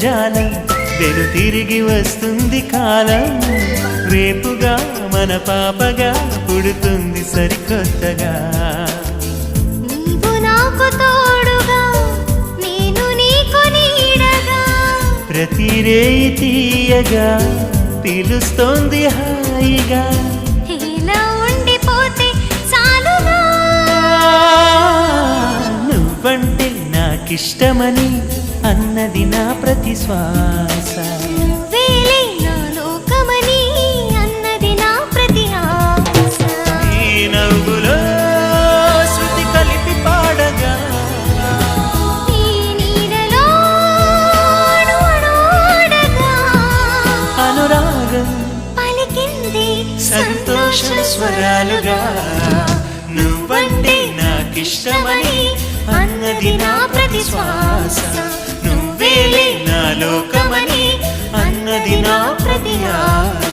జాలం వెను తిరిగి వస్తుంది కాలం రేపుగా మన పాపగా పుడుతుంది సరికొత్తగా నీవు నాకు తోడుగా నేను నీకు నీడగా ప్రతి రేయి తీయగా పిలుస్తోంది హాయిగా ఇలా ఉండిపోతే చాలుగా నువ్వంటే నాకిష్టమని అన్నది నా ప్రతి శ్వాస నువ్వేలే నా లోకమని అన్నది నా ప్రతి ఆశ ఈ నవ్వులో శృతి కలిపి పాడగా ఈ నీడలో అడుగడుగగా అనురాగం పలికింది సంతోష స్వరాలుగా నువ్వంటే నాకిష్టమని అన్నది నా ప్రతి శ్వాస నువ్వేలే నా లోక